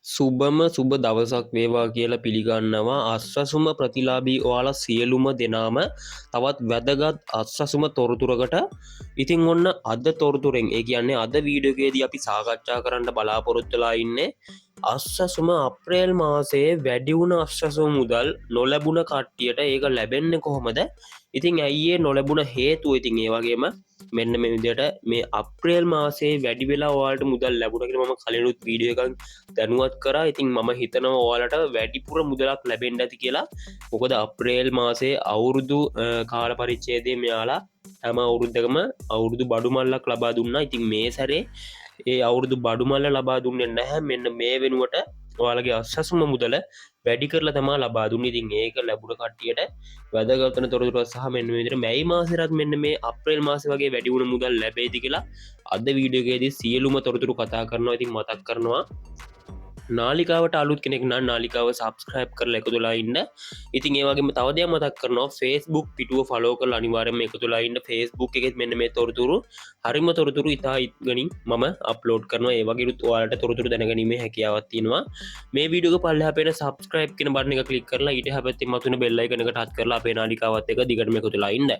සුබම සුබ දවසක් වේවා කියලා පිළිගන්නවා අස්වසුම ප්‍රතිලාබී ඔයාලා සියලුම දෙනාම තවත් වැදගත් අස්වසුම තොරතුරකට ඉතිං ඔන්න අද තොරතුරෙන් ඒ කියන්නේ අද වීඩියෝගේදී අපි සාකච්ඡා කරන්න බලාපොරොත්තුලා ඉන්නේ අස්වසුම අප්‍රේල් මාසයේ වැඩිවුණ අස්වසුම මුදල් නොලැබුණ කට්ටියට ඒක ලැබෙන්නේ කොහොමද ඉතිං ඇයිඒ නොලැබුණ හේතුව ඉතින් ඒ වගේම මෙන්න මේ විදියට මේ අප්‍රේල් මාසේ වැඩි වෙලා ඔයාලට මුදල් ලැබුණ කියලා මම කලිනුත් වීඩියෝ එකක් දැනුවත් කරා ඉතින් මම හිතනවා ඔයාලට වැඩිපුර මුදලක් ලැබෙන්න ඇති කියලා මොකද අප්‍රේල් මාසේ අවුරුදු කාල පරිච්ඡේදයේ මෙයාලා හැම අවුරුද්දකම අවුරුදු බඩු මල්ලක් ලබා දුන්නා ඉතින් මේ සැරේ ඒ අවුරුදු බඩු මල්ල ලබා දුන්නේ නැහැ මෙන්න මේ වෙනුවට ඔයාලගේ අස්වසුම මුදල වැඩි කරලා තමා ලබා දුන්නේ ඉතින් ඒක ලැබුණ කට්ටියට වැදගත් වෙන තොරතුරු සහ මෙන්න මේ විදිහට මැයි මාසෙත් මෙන්න මේ අප්‍රේල් මාසේ වගේ වැඩි වුණ මුදල් ලැබෙයිද කියලා අද වීඩියෝ එකේදී සියලුම තොරතුරු කතා කරනවා ඉතින් මතක් කරනවා නාලිකාවට අලුත් කෙනෙක් නම් නාලිකාව සබස්ක්‍රයිබ් කරලා එකතු වෙලා ඉන්න. ඉතින් ඒ වගේම තව දෙයක් මතක් කරනවා Facebook පිටුව ෆලෝ කරලා අනිවාර්යෙන්ම එකතු වෙලා ඉන්න. Facebook එකෙත් මෙන්න මේ තොරතුරු හරිම තොරතුරු ඉතා ඉක්මනින් මම අප්ලෝඩ් කරනවා. ඒ වගේත් ඔයාලට තොරතුරු දැනගැනීමේ හැකියාවක් තියෙනවා. මේ වීඩියෝ එක පල්ලෙහා පේන සබස්ක්‍රයිබ් කියන බටන් එක ක්ලික් කරලා ඊට හැපැත්තේ මතුවෙන බෙල් අයිකන් එක ටච් කරලා අපේ නාලිකාවත් එක්ක දිගටම එකතු වෙලා ඉන්න.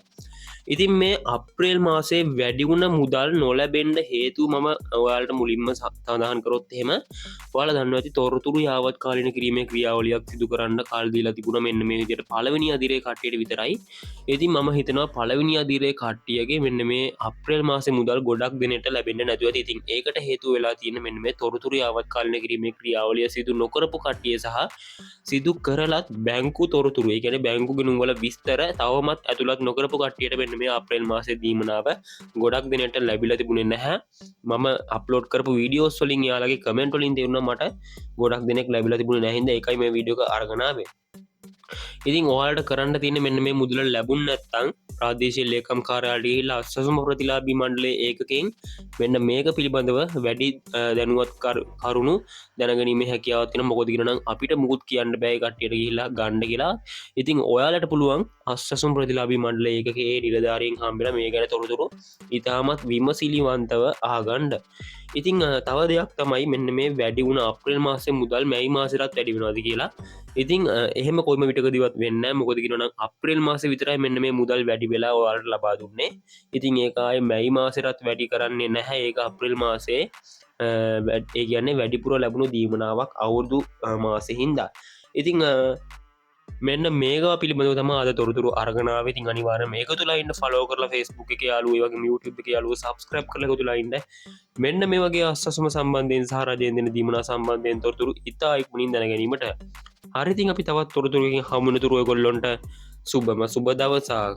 ඉතින් මේ අප්‍රේල් මාසේ වැඩි වුණ මුදල් නොලැබෙන්න හේතුව මම ඔයාලට මුලින්ම සඳහන් කරොත් එහෙම ඔයාලා දන්නවා ඇති තොරතුරු යාවත් කාලින කිරීමේ ක්‍රියාවලියක් සිදු කරන්න කල් දීලා තිබුණා මෙන්න මේ විදිහට පළවෙනි අදිරේ කට්ටියට විතරයි. ඉතින් මම හිතනවා පළවෙනි අදිරේ කට්ටියගේ මෙන්න මේ අප්‍රේල් මාසේ මුදල් ගොඩක් දෙනෙට ලැබෙන්නේ නැතුව ඇති. ඉතින් ඒකට හේතුව වෙලා තියෙන මෙන්න මේ තොරතුරු යාවත් කාලින කිරීමේ ක්‍රියාවලිය සිදු නොකරපු කට්ටිය සහ සිදු කරලත් බැංකු තොරතුරු ඒ කියන්නේ බැංකු ගිණුම් වල විස්තර තවමත් ඇතුළත් නොකරපු කට්ටියට මෙන්න මේ අප්‍රේල් මාසේ දීමනාව ගොඩක් දෙනෙට ලැබිලා තිබුණේ නැහැ. මම අප්ලෝඩ් කරපු වීඩියෝස් වලින් යාලගේ කමෙන්ට් වලින් තේරුණා මට ගොඩක් දෙනෙක් ලැබිලා තිබුණේ නැහැ හින්දා ඒකයි මේ වීඩියෝ එක අරගෙන ආවේ. ඉතින් ඔයාලට කරන්න තියෙන්නේ මෙන්න මේ මුදල ලැබුණ නැත්නම් ප්‍රාදේශීය ලේකම් කාර්යාලයට ගිහිල්ලා අස්වසුම ප්‍රතිලාභී මණ්ඩලයේ ඒකකෙන් මෙන්න මේක පිළිබඳව වැඩි දැනුවත් කරුණු දැනගැනීමේ හැකියාවක් තියෙනවා. මොකද කියනනම් අපිට මුකුත් කියන්න බෑ කට්ටියට ගිහිල්ලා ගන්න කියලා. ඉතින් ඔයාලට පුළුවන් අස්වසුම ප්‍රතිලාභී මණ්ඩලයේ ඒකකේ නිලධාරීන් හම්බෙලා මේ ගැන තොරතුරු ඉතාමත් විමසිලිවන්තව අහගන්න. ඉතින් තව දෙයක් තමයි මෙන්න මේ වැඩි වුණ අප්‍රේල් මාසේ මුදල් මැයි මාසෙටත් වැඩි වෙනවාද කියලා. ඉතින් එහෙම කොයිම විටකදිවත් වෙන්න මොකද කියනනම් අප්‍රේල් මාසේ විතරයි මෙන්න මේ මුදල් වැඩි වෙලා ඔයාලට ලබා දුන්නේ. ඉතින් ඒක ආයේ මැයි මාසෙටත් වැඩි කරන්නේ නැහැ. ඒක අප්‍රේල් මාසේ ඒ කියන්නේ වැඩිපුර ලැබුණු දීමනාවක් අවුරුදු මාසේ හින්දා. ඉතින් මෙන්න මේවා පිළිබඳව තමයි අද තොරතුරු අරගෙන ආවේ. ඉතින් අනිවාර්යයෙන් මේක තුලා ඉන්න ෆලෝ කරලා Facebook එකේ යාළුවෝ ඒ වගේම YouTube එකේ යාළුවෝ subscribe කරලා එකතු වෙලා ඉන්න. මෙන්න මේ වගේ අස්වසුම සම්බන්ධයෙන් සහ රජයෙන් දෙන දීමනා සම්බන්ධයෙන් තොරතුරු ඉතා ඉක්මනින් දැන ගැනීමට හරි. ඉතින් අපි තවත් තොරතුරුකින් හමු වෙනතුරු ඔයගොල්ලොන්ට සුබම සුබ දවසක්.